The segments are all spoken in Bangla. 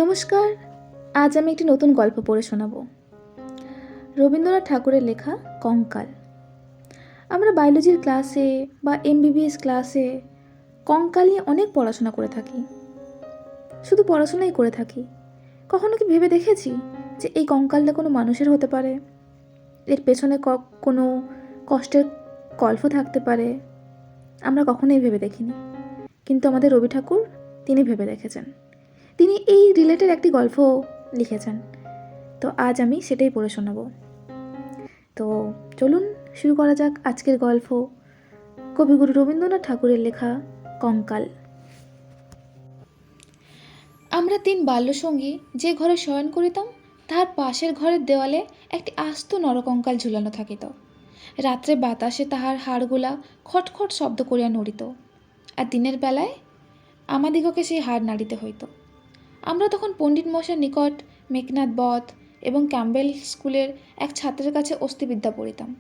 নমস্কার। আজ আমি একটি নতুন গল্প পড়ে শোনাব। রবীন্দ্রনাথ ঠাকুরের লেখা কঙ্কাল। আমরা বায়োলজির ক্লাসে বা এমবিবিএস ক্লাসে কঙ্কাল নিয়ে অনেক পড়াশোনা করে থাকি। শুধু পড়াশোনাই করে থাকি। কখনো কি ভেবে দেখেছি যে এই কঙ্কালটা কোনো মানুষের হতে পারে, এর পেছনে কোনো কষ্টের গল্প থাকতে পারে? আমরা কখনোই ভেবে দেখিনি, কিন্তু আমাদের রবি ঠাকুর তিনি ভেবে দেখেছেন। তিনি এই রিলেটেড একটি গল্প লিখেছেন, তো আজ আমি সেটাই পড়ে শোনাব। তো চলুন শুরু করা যাক আজকের গল্প, কবিগুরু রবীন্দ্রনাথ ঠাকুরের লেখা কঙ্কাল। আমরা 3 বাল্যসঙ্গী যে ঘরে শয়ন করিতাম তাহার পাশের ঘরের দেওয়ালে একটি আস্ত নরকঙ্কাল ঝুলানো থাকিত। রাত্রে বাতাসে তাহার হাড়গুলা খটখট শব্দ করিয়া নড়িত, আর দিনের বেলায় আমাদিগকে সেই হাড় নাড়িতে হইত। আমরা তখন পণ্ডিত মশাইয়ের নিকট মেঘনাদ বধ এবং ক্যাম্বেল স্কুলের এক ছাত্রের কাছে অস্থিবিদ্যা পড়িতাম।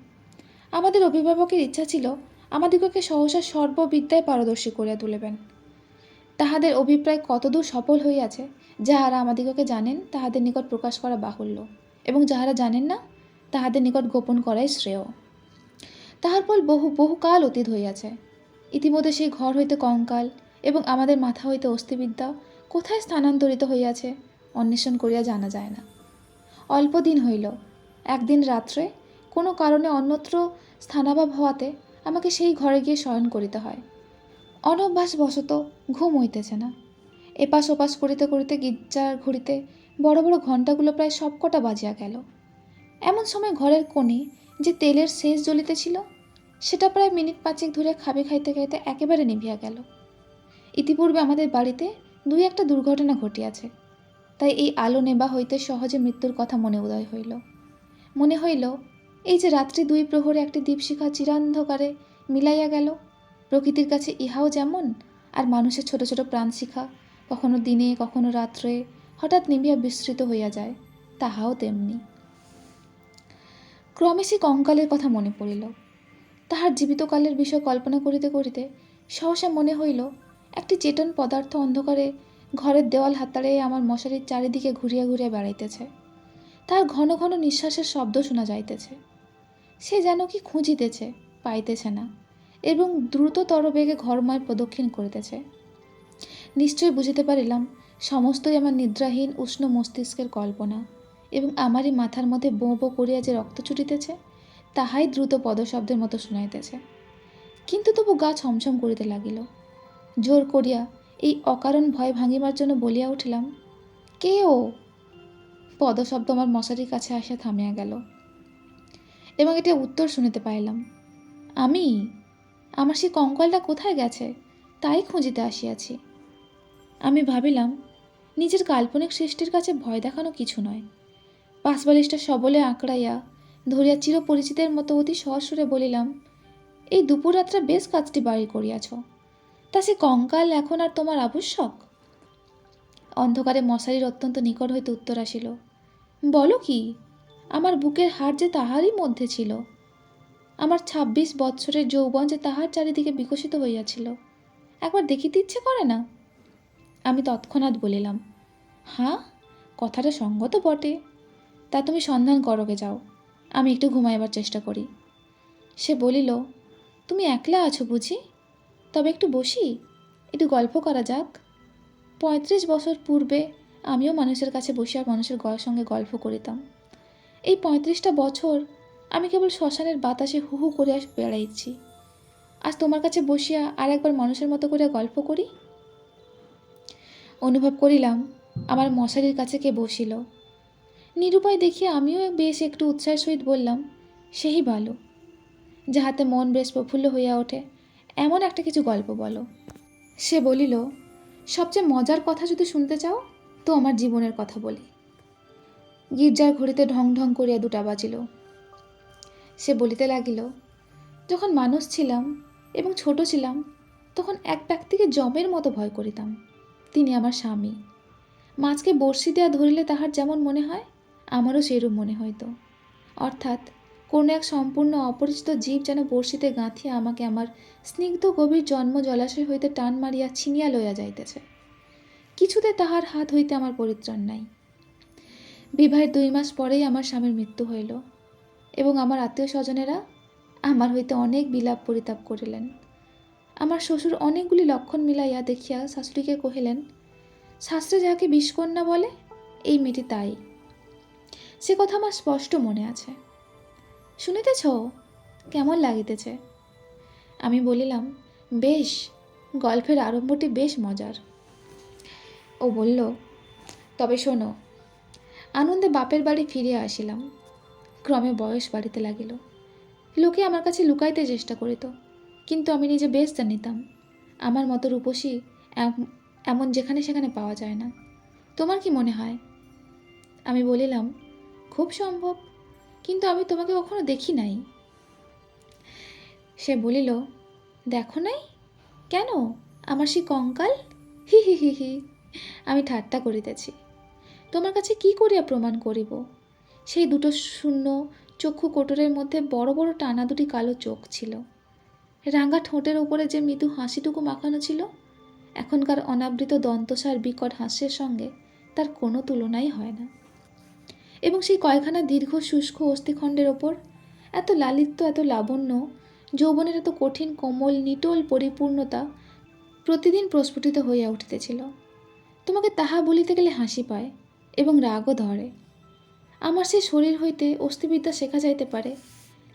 আমাদের অভিভাবকের ইচ্ছা ছিল আমাদিগকে সহসা সর্ববিদ্যায় পারদর্শী করিয়া তুলিবেন। তাহাদের অভিপ্রায় কতদূর সফল হইয়াছে যাহারা আমাদিগকে জানেন তাহাদের নিকট প্রকাশ করা বাহুল্য, এবং যাহারা জানেন না তাহাদের নিকট গোপন করাই শ্রেয়। তাহার ফল বহুকাল অতীত হইয়াছে। ইতিমধ্যে সেই ঘর হইতে কঙ্কাল এবং আমাদের মাথা হইতে অস্থিবিদ্যা কোথায় স্থানান্তরিত হইয়াছে অন্বেষণ করিয়া জানা যায় না। অল্প দিন হইল, একদিন রাত্রে কোনো কারণে অন্যত্র স্থানাভাব হওয়াতে আমাকে সেই ঘরে গিয়ে শয়ন করিতে হয়। অনভ্যাসবশত ঘুম হইতেছে না। এপাশ ওপাশ করিতে করিতে গির্জার ঘড়িতে বড় বড় ঘণ্টাগুলো প্রায় সবকটা বাজিয়া গেল। এমন সময় ঘরের কোণে যে তেলের শেষ জ্বলিতেছিল সেটা প্রায় মিনিট 5 ধরে খাবে খাইতে খাইতে একেবারে নিভিয়া গেল। ইতিপূর্বে আমাদের বাড়িতে 2-1টা দুর্ঘটনা ঘটিয়াছে, তাই এই আলো নেবা হইতে সহজে মৃত্যুর কথা মনে উদয় হইল। মনে হইল এই যে রাত্রি 2 প্রহরে একটি দীপশিখা চিরান্ধকারে মিলাইয়া গেল, প্রকৃতির কাছে ইহাও যেমন, আর মানুষের ছোট ছোট প্রাণশিখা কখনো দিনে কখনো রাত্রে হঠাৎ নিভিয়া বিস্তৃত হইয়া যায়, তাহাও তেমনি। ক্রমে সে কঙ্কালের কথা মনে পড়িল। তাহার জীবিতকালের বিষয় কল্পনা করিতে করিতে সহসা মনে হইল একটি চেতন পদার্থ অন্ধকারে ঘরের দেওয়াল হাতাড়ে আমার মশারির চারিদিকে ঘুরিয়া ঘুরিয়া বেড়াইতেছে। তার ঘন ঘন নিঃশ্বাসের শব্দ শোনা যাইতেছে। সে যেন কি খুঁজিতেছে, পাইতেছে না, এবং দ্রুততর বেগে ঘরময় প্রদক্ষিণ করিতেছে। নিশ্চয় বুঝিতে পারিলাম সমস্তই আমার নিদ্রাহীন উষ্ণ মস্তিষ্কের কল্পনা, এবং আমারই মাথার মধ্যে বোঁ বোঁ করিয়া যে রক্ত ছুটিতেছে তাহাই দ্রুত পদশব্দের মতো শুনাইতেছে। কিন্তু তবু গা ছমছম করিতে লাগিল। জোর করিয়া এই অকারণ ভয় ভাঙিবার জন্য বলিয়া উঠিলাম, কে ও? পদশব্দ আমার মশারির কাছে আসিয়া থামিয়া গেল, এবং এটা উত্তর শুনিতে পাইলাম, আমি। আমার সেই কঙ্কালটা কোথায় গেছে তাই খুঁজিতে আসিয়াছি। আমি ভাবিলাম নিজের কাল্পনিক সৃষ্টির কাছে ভয় দেখানো কিছু নয়। পাশবালিশটা সবলে আঁকড়াইয়া ধরিয়া চিরপরিচিতের মতো অতি সহস্বরে বলিলাম, এই দুপুর রাত্রে বেশ কাজটি বাড়ি করিয়াছ, তা সে কঙ্কাল এখন আর তোমার আবশ্যক? অন্ধকারে মশারির অত্যন্ত নিকট হইতে উত্তর আসিল, বলো কি? আমার বুকের হাড় যে তাহারই মধ্যে ছিল। আমার 26 বৎসরের যৌবন যে তাহার চারিদিকে বিকশিত হইয়াছিল। একবার দেখিতে ইচ্ছে করে না? আমি তৎক্ষণাৎ বলিলাম, হ্যাঁ, কথাটা সঙ্গত বটে। তা তুমি সন্ধান করোগে যাও, আমি একটু ঘুমাইবার চেষ্টা করি। সে বলিল, তুমি একলা আছো বুঝি? তবে একটু বসি, একটু গল্প করা যাক। 35 বছর পূর্বে আমিও মানুষের কাছে বসিয়া মানুষের সঙ্গে গল্প করিতাম। এই 35টা বছর আমি কেবল শ্মশানের বাতাসে হু হু করিয়া বেড়াইছি। আজ তোমার কাছে বসিয়া আর একবার মানুষের মতো করিয়া গল্প করি। অনুভব করিলাম আমার মশারির কাছে কে বসিল। নিরুপায় দেখিয়া আমিও বেশ একটু উৎসাহের সহিত বললাম, সেই ভালো, যাহাতে মন বেশ প্রফুল্ল হইয়া ওঠে এমন একটা কিছু গল্প বলো। সে বলিল, সবচেয়ে মজার কথা যদি শুনতে চাও তো আমার জীবনের কথা বলি। গির্জার ঘড়িতে ঢং ঢং করিয়া 2টা বাজিল। সে বলিতে লাগিল, যখন মানুষ ছিলাম এবং ছোট ছিলাম তখন এক ব্যক্তিকে জমের মতো ভয় করিতাম। তিনি আমার স্বামী। মাছকে বড়শি দেয়া ধরিলে তাহার যেমন মনে হয় আমারও সেইরূপ মনে হইত। অর্থাৎ কোনো এক সম্পূর্ণ অপরিচিত জীব যেন বড়শিতে গাঁথিয়া আমাকে আমার স্নিগ্ধ গভীর জন্ম জলাশয় হইতে টান মারিয়া ছিনিয়া লইয়া যাইতেছে। কিছুতে তাহার হাত হইতে আমার পরিত্রাণ নাই। বিবাহের 2 মাস পরেই আমার স্বামীর মৃত্যু হইল এবং আমার আত্মীয় স্বজনেরা আমার হইতে অনেক বিলাপ পরিতাপ করিলেন। আমার শ্বশুর অনেকগুলি লক্ষণ মিলাইয়া দেখিয়া শাশুড়িকে কহিলেন, শাস্ত্রে যাহাকে বিষকন্যা বলে এই মেয়েটি তাই। সে কথা আমার স্পষ্ট মনে আছে। শুনিতেছ কেমন লাগিতেছে? আমি বলিলাম, বেশ, গল্পের আরম্ভটি বেশ মজার। ও বলল, তবে শোনো। আনন্দে বাপের বাড়ি ফিরিয়া আসিলাম। ক্রমে বয়স বাড়িতে লাগিল। লোকে আমার কাছে লুকাইতে চেষ্টা করিত, কিন্তু আমি নিজে বেশ জানিতাম আমার মতো রূপসী এমন যেখানে সেখানে পাওয়া যায় না। তোমার কি মনে হয়? আমি বলিলাম, খুব সম্ভব, কিন্তু আমি তোমাকে কখনো দেখি নাই। সে বলিল, দেখো নাই? কেন, আমার সেই কঙ্কাল? হি হি হি হি। আমি ঠাট্টা করিতেছি। তোমার কাছে কি করিয়া প্রমাণ করিব? সেই দুটো শূন্য চক্ষু কোটরের মধ্যে বড় বড় টানা দুটি কালো চোখ ছিল। রাঙা ঠোঁটের ওপরে যে মৃদু হাসিটুকু মাখানো ছিল, এখনকার অনাবৃত দন্তসার বিকট হাস্যের সঙ্গে তার কোনো তুলনাই হয় না। এবং সেই কয়খানা দীর্ঘ শুষ্ক অস্থিখণ্ডের ওপর এত লালিত্য, এত লাবণ্য, যৌবনের এত কঠিন কোমল নিটোল পরিপূর্ণতা প্রতিদিন প্রস্ফুটিত হইয়া উঠিতেছিল। তোমাকে তাহা বলিতে গেলে হাসি পায় এবং রাগও ধরে। আমার সেই শরীর হইতে অস্থিবিদ্যা শেখা যাইতে পারে,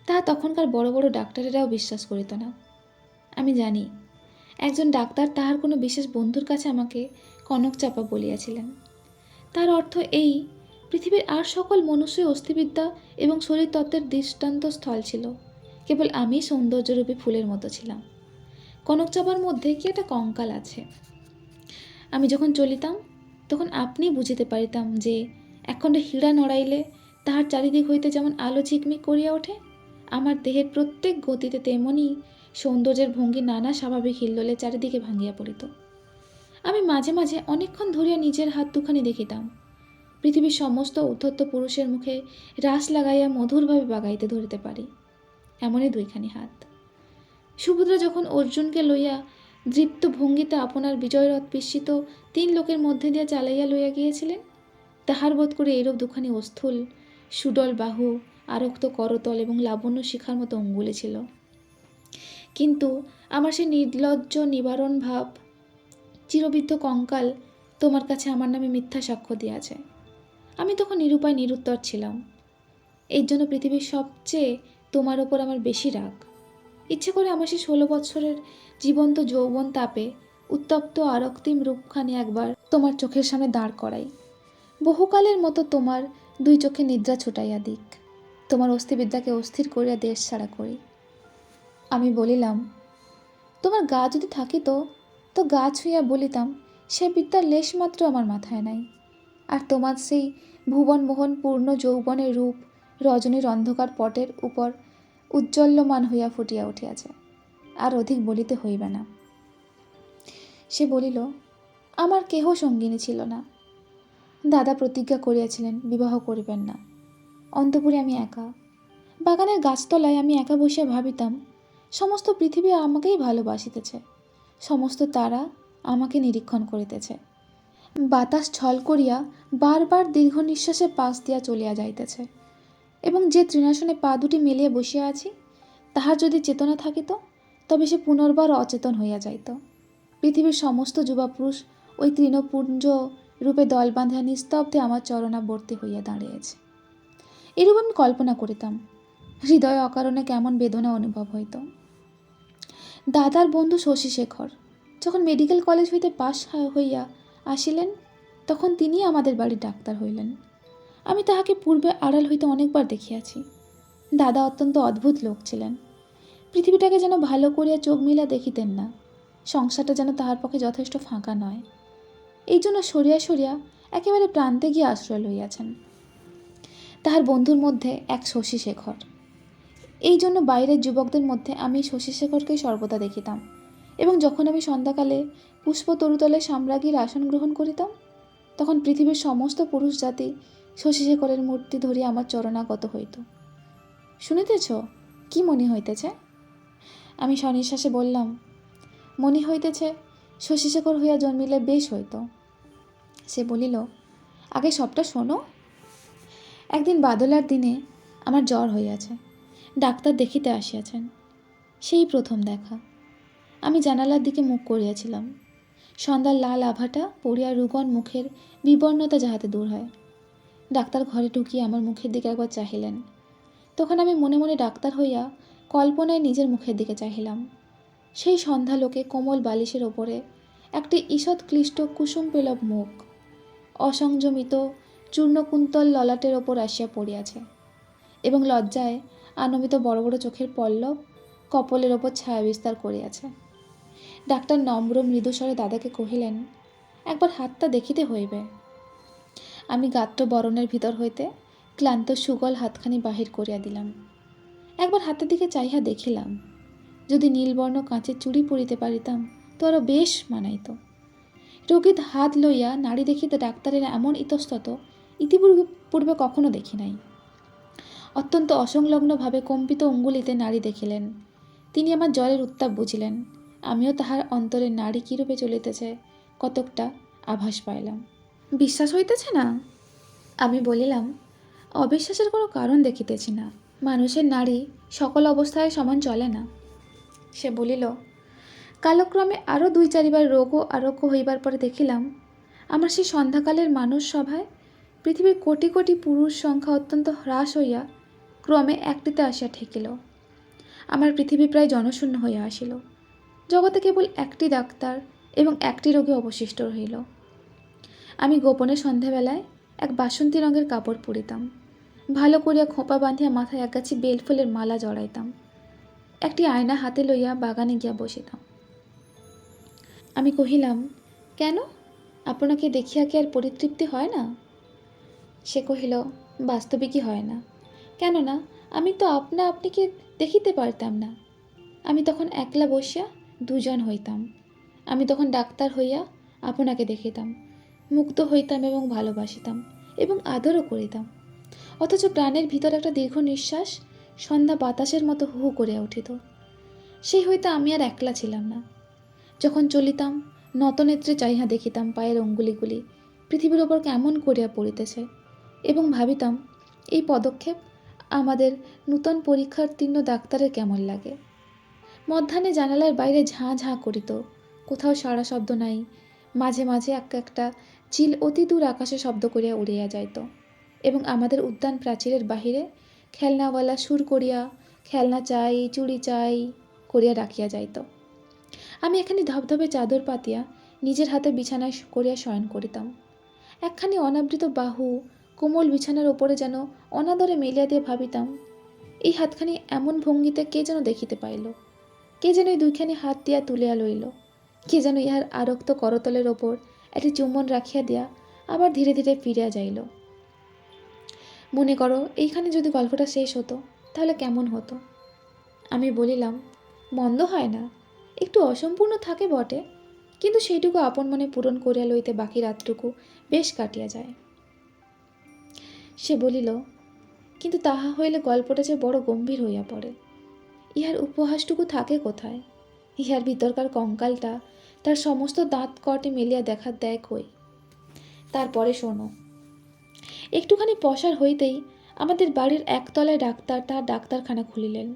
তাহা তখনকার বড় বড় ডাক্তারেরাও বিশ্বাস করিত না। আমি জানি একজন ডাক্তার তাহার কোনো বিশেষ বন্ধুর কাছে আমাকে কনক চাপা বলিয়াছিলেন। তার অর্থ এই, পৃথিবীর আর সকল মনুষ্যই অস্থিবিদ্যা এবং শরীরতত্ত্বের দৃষ্টান্ত স্থল ছিল, কেবল আমি সৌন্দর্যরূপী ফুলের মতো ছিলাম। কনক চাপার মধ্যে কি একটা কঙ্কাল আছে। আমি যখন চলিতাম তখন আপনি বুঝিতে পারিতাম যে একখণ্ড হীরা নড়াইলে তাহার চারিদিক হইতে যেমন আলো ঝিকমিক করিয়া ওঠে, আমার দেহের প্রত্যেক গতিতে তেমনি সৌন্দর্যের ভঙ্গি নানা স্বাভাবিক হিল্লোলে চারিদিকে ভাঙিয়া পড়িত। আমি মাঝে মাঝে অনেকক্ষণ ধরিয়া নিজের হাত দুখানি দেখিতাম। পৃথিবীর সমস্ত উদ্ধত্ত পুরুষের মুখে রাস লাগাইয়া মধুরভাবে বাগাইতে ধরিতে পারি, এমনই 2খানি হাত। সুভদ্রা যখন অর্জুনকে লইয়া দৃপ্ত ভঙ্গিতে আপনার বিজয়রথ পিস্মিত 3 লোকের মধ্যে দিয়া চালাইয়া লইয়া গিয়েছিলেন, তাহার বোধ করে এইরূপ 2খানি অস্থূল সুডল বাহু, আরক্ত করতল এবং লাবণ্য শিখার মতো অঙ্গুলি ছিল। কিন্তু আমার সেই নির্লজ্জ নিবারণ ভাব, চিরবিদ্ধ কঙ্কাল তোমার কাছে আমার নামে মিথ্যা সাক্ষ্য দিয়াছে। আমি তখন নিরুপায় নিরুত্তর ছিলাম। এর জন্য পৃথিবীর সবচেয়ে তোমার ওপর আমার বেশি রাগ। ইচ্ছে করে আমার সেই 16 বৎসরের জীবন্ত যৌবন তাপে উত্তপ্ত আরক্তিম রূপখানি একবার তোমার চোখের সামনে দাঁড় করাই। বহুকালের মতো তোমার 2 চোখে নিদ্রা ছুটাইয়া দিক, তোমার অস্থিবিদ্যাকে অস্থির করিয়া দেশ ছাড়া করি। আমি বলিলাম, তোমার গা যদি থাকিত তো গা ছুঁইয়া বলিতাম, সে বিদ্যার লেশমাত্র আমার মাথায় নাই। আর তোমার সেই ভুবনমোহন পূর্ণ যৌবনের রূপ রজনীর অন্ধকার পটের উপর উজ্জ্বল্যমান হইয়া ফুটিয়া উঠিয়াছে, আর অধিক বলিতে হইবে না। সে বলিল, আমার কেহ সঙ্গিনী ছিল না। দাদা প্রতিজ্ঞা করিয়াছিলেন বিবাহ করিবেন না। অন্তঃপুরে আমি একা। বাগানের গাছতলায় আমি একা বসিয়া ভাবিতাম, সমস্ত পৃথিবী আমাকেই ভালোবাসিতেছে, সমস্ত তারা আমাকে নিরীক্ষণ করিতেছে। বাতাস ছল করিয়া বারবার দীর্ঘ নিঃশ্বাসে পাশ দিয়া চলিয়া যাইতেছে, এবং যে তৃণাসনে পা দুটি মেলিয়া বসিয়া আছি, তাহার যদি চেতনা থাকিত তবে সে পুনর্বার অচেতন হইয়া যাইত। পৃথিবীর সমস্ত যুবাপুরুষ ওই তৃণপুঞ্জ রূপে দল বাঁধিয়া নিস্তব্ধে আমার চরণাবর্তী হইয়া দাঁড়িয়েছে। এরূপ আমি কল্পনা করিতাম। হৃদয়ে অকারণে কেমন বেদনা অনুভব হইত। দাদার বন্ধু শশীশেখর যখন মেডিকেল কলেজ হইতে পাশ হইয়া আসিলেন, তখন তিনি আমাদের বাড়ির ডাক্তার হইলেন। আমি তাহাকে পূর্বে আড়াল হইতে অনেকবার দেখিয়াছি। দাদা অত্যন্ত অদ্ভুত লোক ছিলেন। পৃথিবীটাকে যেন ভালো করিয়া চোখ মিলা দেখিতেন না। সংসারটা যেন তাহার পক্ষে যথেষ্ট ফাঁকা নয়। এই জন্য সরিয়া সরিয়া একেবারে প্রান্তে গিয়ে আশ্রয় লইয়াছেন। তাহার বন্ধুর মধ্যে এক শশীশেখর। এই জন্য বাইরের যুবকদের মধ্যে আমি শশীশেখরকেই সর্বদা দেখিতাম, এবং যখন আমি সন্ধ্যাকালে পুষ্প তরুতলে সাম্রাজ্ঞীর আসন গ্রহণ করিতাম, তখন পৃথিবীর সমস্ত পুরুষ জাতি শশীশেখরের মূর্তি ধরিয়া আমার চরণাগত হইত। শুনিতেছ কি মনে হইতেছে? আমি স্বনিশ্বাসে বললাম, মনে হইতেছে শশীশেখর হইয়া জন্মিলে বেশ হইত। সে বলিল, আগে সবটা শোনো। একদিন বাদলার দিনে আমার জ্বর হইয়াছে, ডাক্তার দেখিতে আসিয়াছেন। সেই প্রথম দেখা। আমি জানালার দিকে মুখ করিয়াছিলাম। সন্ধ্যার লাল আভাটা পড়িয়া রুগন মুখের বিবর্ণতা যাহাতে দূর হয়। ডাক্তার ঘরে ঢুকিয়ে আমার মুখের দিকে একবার চাহিলেন। তখন আমি মনে মনে ডাক্তার হইয়া কল্পনায় নিজের মুখের দিকে চাহিলাম। সেই সন্ধ্যালোকে কোমল বালিশের ওপরে একটি ঈষৎ ক্লিষ্ট কুসুম পেলব মুখ অসংযমিত চূর্ণকুন্তল ললাটের ওপর আসিয়া পড়িয়াছে, এবং লজ্জায় আনমিত বড় বড় চোখের পল্লব কপলের ওপর ছায়া বিস্তার করিয়াছে। ডাক্তার নম্র মৃদুস্বরে দাদাকে কহিলেন, একবার হাতটা দেখিতে হইবে। আমি গাত্র বরণের ভিতর হইতে ক্লান্ত সুগল হাতখানি বাহির করিয়া দিলাম। একবার হাতের দিকে চাইহা দেখিলাম। যদি নীলবর্ণ কাঁচের চুড়ি পরিতে পারিতাম তো আরও বেশ মানাইত। রোগীর হাত লইয়া নাড়ি দেখিতে ডাক্তারের এমন ইতস্তত ইতিপূর্বে কখনো দেখি নাই। অত্যন্ত অসংলগ্নভাবে কম্পিত অঙ্গুলিতে নাড়ি দেখিলেন। তিনি আমার জ্বরের উত্তাপ বুঝিলেন। আমিও তাহার অন্তরে নাড়ি কীরূপে চলিতেছে কতকটা আভাস পাইলাম। বিশ্বাস হইতেছে না? আমি বলিলাম, অবিশ্বাসের কোনো কারণ দেখিতেছি না। মানুষের নাড়ি সকল অবস্থায় সমান চলে না। সে বলিল, কালক্রমে আরও 2-4বার রোগ ও আরোগ্য হইবার পরে দেখিলাম আমার সেই সন্ধ্যাকালের মানুষ সভায় পৃথিবীর কোটি কোটি পুরুষ সংখ্যা অত্যন্ত হ্রাস হইয়া ক্রমে একটিতে আসিয়া ঠেকিল। আমার পৃথিবী প্রায় জনশূন্য হইয়া আসিল। জগতে কেবল একটি ডাক্তার এবং একটি রোগী অবশিষ্ট রহিল। আমি গোপনে সন্ধ্যাবেলায় এক বাসন্তী রঙের কাপড় পরিতাম, ভালো করিয়া খোঁপা বাঁধিয়া মাথায় একগাছি বেলফুলের মালা জড়াইতাম, একটি আয়না হাতে লইয়া বাগানে গিয়া বসিতাম। আমি কহিলাম, কেন, আপনাকে দেখিয়া কি আর পরিতৃপ্তি হয় না? সে কহিল, বাস্তবিকই হয় না। কেননা আমি তো আপনিকে দেখিতে পারতাম না। আমি তখন একলা বসিয়া দুজন হইতাম। আমি তখন ডাক্তার হইয়া আপনাকে দেখিতাম, মুগ্ধ হইতাম এবং ভালোবাসিতাম এবং আদরও করিতাম। অথচ প্রাণের ভিতর একটা দীর্ঘ নিঃশ্বাস সন্ধ্যা বাতাসের মতো হু হু করিয়া উঠিত। সেই হইতে আমি আর একলা ছিলাম না। যখন চলিতাম নতনেত্রে চাইহা দেখিতাম পায়ের অঙ্গুলিগুলি পৃথিবীর ওপর কেমন করিয়া পড়িতেছে, এবং ভাবিতাম এই পদক্ষেপ আমাদের নূতন পরীক্ষার্তীর্ণ ডাক্তারের কেমন লাগে। মধ্যাহ্নে জানালার বাইরে ঝাঁ ঝাঁ করিত, কোথাও সারা শব্দ নাই। মাঝে মাঝে একটা চিল অতি দূর আকাশে শব্দ করিয়া উড়িয়া যাইত, এবং আমাদের উদ্যান প্রাচীরের বাহিরে খেলনাওয়ালা সুর করিয়া খেলনা চাই, চুড়ি চাই করিয়া ডাকিয়া যাইত। আমি এখানে ধবধবে চাদর পাতিয়া নিজের হাতে বিছানায় করিয়া শয়ন করিতাম। একখানি অনাবৃত বাহু কোমল বিছানার ওপরে যেন অনাদরে মেলিয়া দিয়ে ভাবিতাম, এই হাতখানি এমন ভঙ্গিতে কে যেন দেখিতে পাইল, কে যেন এই দুইখানি হাত দিয়া তুলিয়া লইল, কে যেন ইহার আরক্ত করতলের ওপর একটি চুম্বন রাখিয়া দিয়া আবার ধীরে ধীরে ফিরিয়া যাইল। মনে করো এইখানে যদি গল্পটা শেষ হতো তাহলে কেমন হতো? আমি বলিলাম, মন্দ হয় না, একটু অসম্পূর্ণ থাকে বটে, কিন্তু সেইটুকু আপন মনে পূরণ করিয়া লইতে বাকি রাতটুকু বেশ কাটিয়া যায়। সে বলিল, কিন্তু তাহা হইলে গল্পটা যে বড় গম্ভীর হইয়া পড়ে। ইহার উপহাসটুকু থাকে কোথায়? ইহার ভিতরকার কঙ্কালটা তার সমস্ত দাঁত কটে মেলিয়া দেয় কই? তারপরে শোনো। একটুখানি পসার হইতেই আমাদের বাড়ির একতলায় ডাক্তার তার ডাক্তারখানা খুলিলেন।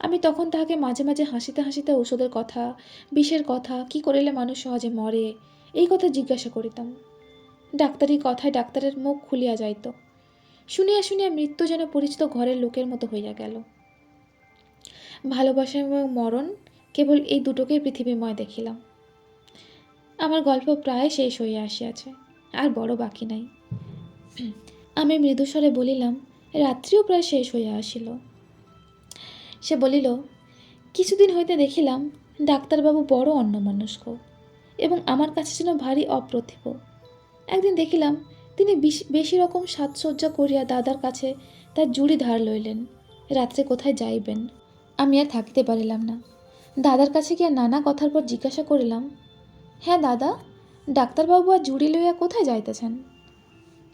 আমি তখন তাহাকে মাঝে মাঝে হাসিতে হাসিতে ঔষধের কথা, বিষের কথা, কি করিলে মানুষ সহজে মরে, এই কথা জিজ্ঞাসা করিতাম। ডাক্তারি কথায় ডাক্তারের মুখ খুলিয়া যাইত। শুনিয়া শুনিয়া মৃত্যু যেন পরিচিত ঘরের লোকের মতো হইয়া গেল। ভালোবাসা এবং মরণ কেবল এই দুটোকেই পৃথিবীময় দেখিলাম। আমার গল্প প্রায় শেষ হইয়া আসিয়াছে, আর বড় বাকি নাই। আমি মৃদুস্বরে বলিলাম, রাত্রিও প্রায় শেষ হইয়া আসিল। সে বলিল, কিছুদিন হইতে দেখিলাম ডাক্তারবাবু বড় অন্যমনস্ক এবং আমার কাছে যেন ভারী অপ্রতিভ। একদিন দেখিলাম তিনি বেশি রকম সাজসজ্জা করিয়া দাদার কাছে তার জুড়ি ধার লইলেন, রাত্রে কোথায় যাইবেন। আমি আর থাকিতে পারিলাম না। দাদার কাছে গিয়া নানা কথার পর জিজ্ঞাসা করিলাম, হ্যাঁ দাদা, ডাক্তারবাবু আর জুড়ি লইয়া কোথায় যাইতেছেন?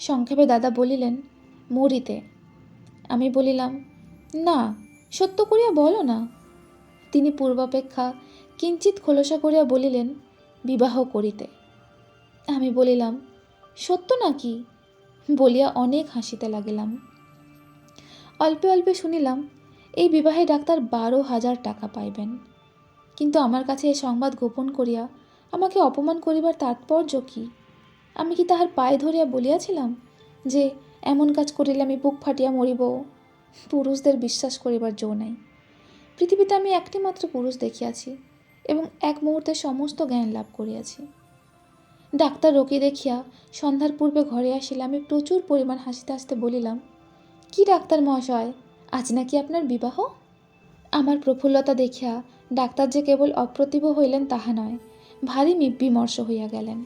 সংক্ষেপে দাদা বলিলেন, মরিতে। আমি বলিলাম, না, সত্য করিয়া বলো না। তিনি পূর্বাপেক্ষা কিঞ্চিৎ খোলসা করিয়া বলিলেন, বিবাহ করিতে। আমি বলিলাম, সত্য নাকি বলিয়া অনেক হাসিতে লাগিলাম। অল্পে অল্পে শুনিলাম এই বিবাহে ডাক্তার 12,000 টাকা পাইবেন। কিন্তু আমার কাছে এ সংবাদ গোপন করিয়া আমাকে অপমান করিবার তাৎপর্য কি? আমি কি তাহার পায়ে ধরিয়া বলিয়াছিলাম যে এমন কাজ করিলে আমি বুক ফাটিয়া মরিব? পুরুষদের বিশ্বাস করিবার জো নাই। পৃথিবীতে আমি একটি মাত্র পুরুষ দেখিয়াছি এবং এক মুহূর্তে সমস্ত জ্ঞান লাভ করিয়াছি। ডাক্তার রোগী দেখিয়া সন্ধ্যার পূর্বে ঘরে আসিলে আমি প্রচুর পরিমাণ হাসিতে হাসিতে বলিলাম, কি ডাক্তার মহাশয়, আজ নাকি আপনার বিবাহ? আমার প্রফুল্লতা দেখিয়া ডাক্তার যে কেবল অপ্রতিভ হইলেন তাহা নয়, ভারী বিমর্ষ হইয়া গেলেন।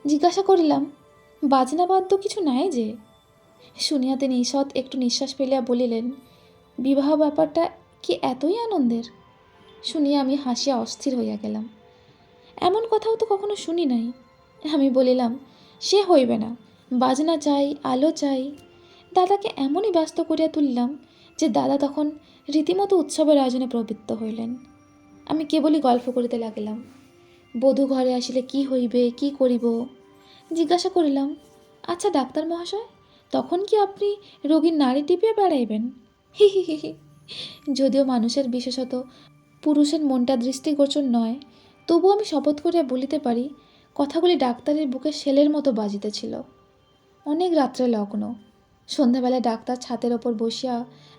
জিজ্ঞাসা করিলাম, বাজনা বাদ্য কিছু নাই যে? শুনিয়া তিনি ঈষৎ একটু নিঃশ্বাস ফেলিয়া বলিলেন, বিবাহ ব্যাপারটা কি এতই আনন্দের? শুনিয়া আমি হাসিয়া অস্থির হইয়া গেলাম। এমন কথাও তো কখনো শুনি নাই। আমি বলিলাম, সে হইবে না, বাজনা চাই, আলো চাই। দাদাকে এমনই ব্যস্ত করিয়া তুলিলাম যে দাদা তখন রীতিমতো উৎসবের আয়োজনে প্রবৃত্ত হইলেন। আমি কেবলই গল্প করিতে লাগিলাম। বধূ ঘরে আসিলে কি হইবে, কি করিব? জিজ্ঞাসা করিলাম, আচ্ছা ডাক্তার মহাশয়, তখন কি আপনি রোগীর নাড়ি টিপিয়া বেড়াইবেন? হি হি হি হি। যদিও মানুষের বিশেষত পুরুষের মনটা দৃষ্টিগোচর নয়, তবু আমি শপথ করিয়া বলিতে পারি কথাগুলি ডাক্তারের বুকে শেলের মতো বাজিতেছিল। অনেক রাত্রে লগ্ন। সন্ধ্যাবেলায় ডাক্তার ছাতের ওপর বসিয়া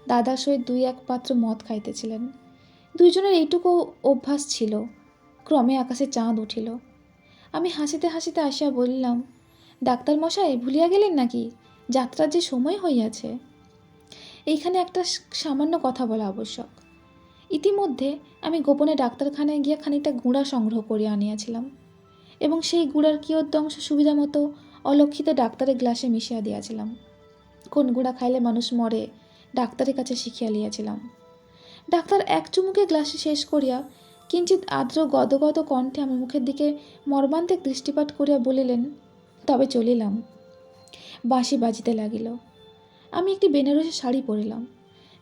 দাদার সহিত 2-1 পাত্র মদ খাইতেছিলেন। দুইজনের এইটুকু অভ্যাস ছিল। ক্রমে আকাশে চাঁদ উঠিল। আমি হাসিতে হাসিতে আসিয়া বলিলাম, ডাক্তার মশাই ভুলিয়া গেলেন নাকি? যাত্রার যে সময় হইয়াছে। এইখানে একটা সামান্য কথা বলা আবশ্যক। ইতিমধ্যে আমি গোপনে ডাক্তারখানায় গিয়া খানিকটা গুঁড়া সংগ্রহ করিয়া আনিয়াছিলাম এবং সেই গুঁড়ার কিয়দংশ সুবিধা মতো অলক্ষিতে ডাক্তারের গ্লাসে মিশিয়া দিয়াছিলাম। কোন গুঁড়া খাইলে মানুষ মরে ডাক্তারের কাছে শিখিয়া লিয়াছিলাম। ডাক্তার এক চুমুকে গ্লাসে শেষ করিয়া কিঞ্চিৎ আর্দ্র গদগদ কণ্ঠে আমার মুখের দিকে মর্মান্তিক দৃষ্টিপাত করিয়া বলিলেন, তবে চলিলাম। বাঁশি বাজিতে লাগিল। আমি একটি বেনারসি শাড়ি পরিলাম।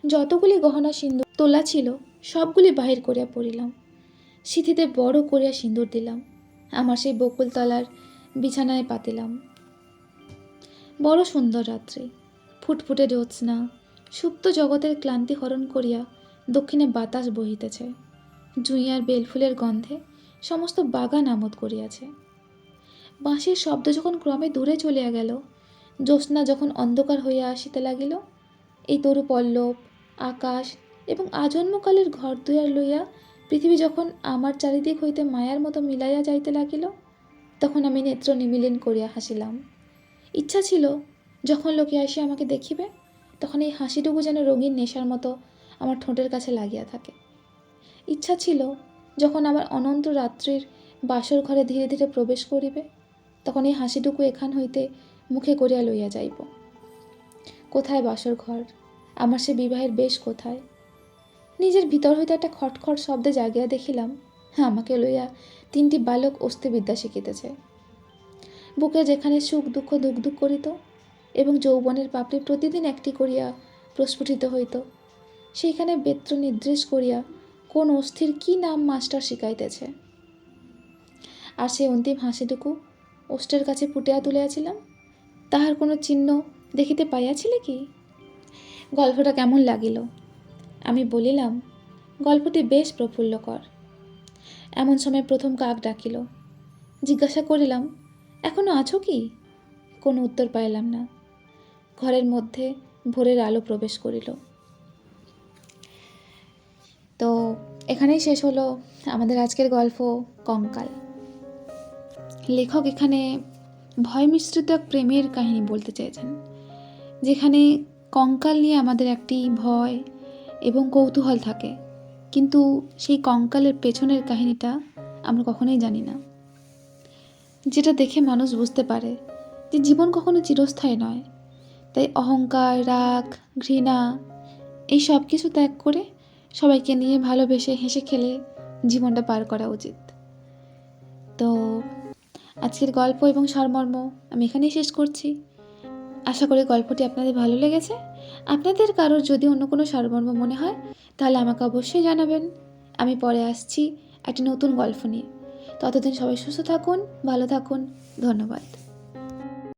যতগুলি গহনা সিঁদুর তোলা ছিল সবগুলি বাহির করিয়া পড়িলাম। সিঁথিতে বড় করিয়া সিঁদুর দিলাম। আমার সেই বকুলতলার বিছানায় পাতিলাম। বড় সুন্দর রাত্রি। ফুটফুটে জ্যোৎস্না সুপ্ত জগতের ক্লান্তি হরণ করিয়া দক্ষিণে বাতাস বহিতেছে। জুঁই আর বেলফুলের গন্ধে সমস্ত বাগান আমোদ করিয়াছে। বাঁশির শব্দ যখন ক্রমে দূরে চলিয়া গেল, জ্যোৎস্না যখন অন্ধকার হইয়া আসিতে লাগিল, এই তরু পল্লব, আকাশ এবং আজন্মকালের ঘর দুয়ার লইয়া পৃথিবী যখন আমার চারিদিক হইতে মায়ার মতো মিলাইয়া যাইতে লাগিল, তখন আমি নেত্র নিমিলিন করিয়া হাসিলাম। ইচ্ছা ছিল যখন লোকে আসিয়া আমাকে দেখিবে, তখন এই হাসিটুকু যেন রঙিন নেশার মতো আমার ঠোঁটের কাছে লাগিয়া থাকে। ইচ্ছা ছিল যখন আমার অনন্ত রাত্রির বাসর ঘরে ধীরে ধীরে প্রবেশ করিবে, তখন এই হাসিটুকু এখান হইতে মুখে করিয়া লইয়া যাইব। কোথায় বাসর ঘর? আমার সে বিবাহের বেশ কোথায়? নিজের ভিতর হইতে একটা খটখট শব্দে জাগিয়া দেখিলাম আমাকে লইয়া 3টি বালক অস্তিবিদ্যা শিখিতেছে। বুকে যেখানে সুখ দুঃখ ধুকধুক করিত এবং যৌবনের পাপড়ি প্রতিদিন একটি করিয়া প্রস্ফুটিত হইত, সেইখানে বেত্র নির্দেশ করিয়া কোন অস্থির কি নাম মাস্টার শিখাইতেছে। আর সেই অন্তিম হাসিটুকু ওষ্ঠের কাছে ফুটিয়া তুলিয়াছিলাম, তাহার কোনো চিহ্ন দেখিতে পাইয়াছিলে কি? গল্পটা কেমন লাগিল? আমি বলিলাম, গল্পটি বেশ প্রফুল্লকর। এমন সময় প্রথম কাক ডাকিল। জিজ্ঞাসা করিলাম, এখনো আছো কি? কোনো উত্তর পাইলাম না। ঘরের মধ্যে ভোরের আলো প্রবেশ করিল। তো এখানেই শেষ হলো আমাদের আজকের গল্প কঙ্কাল। লেখক এখানে ভয় মিশ্রিত এক প্রেমের কাহিনী বলতে চেয়েছেন, যেখানে কঙ্কাল নিয়ে আমাদের একটি ভয় এবং কৌতূহল থাকে, কিন্তু সেই কঙ্কালের পেছনের কাহিনীটা আমরা কখনোই জানি না, যেটা দেখে মানুষ বুঝতে পারে যে জীবন কখনো চিরস্থায়ী নয়। তাই অহংকার, রাগ, ঘৃণা এই সব কিছু ত্যাগ করে সবাইকে নিয়ে ভালোবেসে হেসে খেলে জীবনটা পার করা উচিত। তো আজকের গল্প এবং সারমর্ম আমি এখানেই শেষ করছি। আশা করি গল্পটি আপনাদের ভালো লেগেছে। আপনাদের কারোর যদি অন্য কোনো সারমর্ম মনে হয় তাহলে আমাকে অবশ্যই জানাবেন। আমি পরে আসছি একটি নতুন গল্প নিয়ে। ততদিন সবাই সুস্থ থাকুন, ভালো থাকুন। ধন্যবাদ।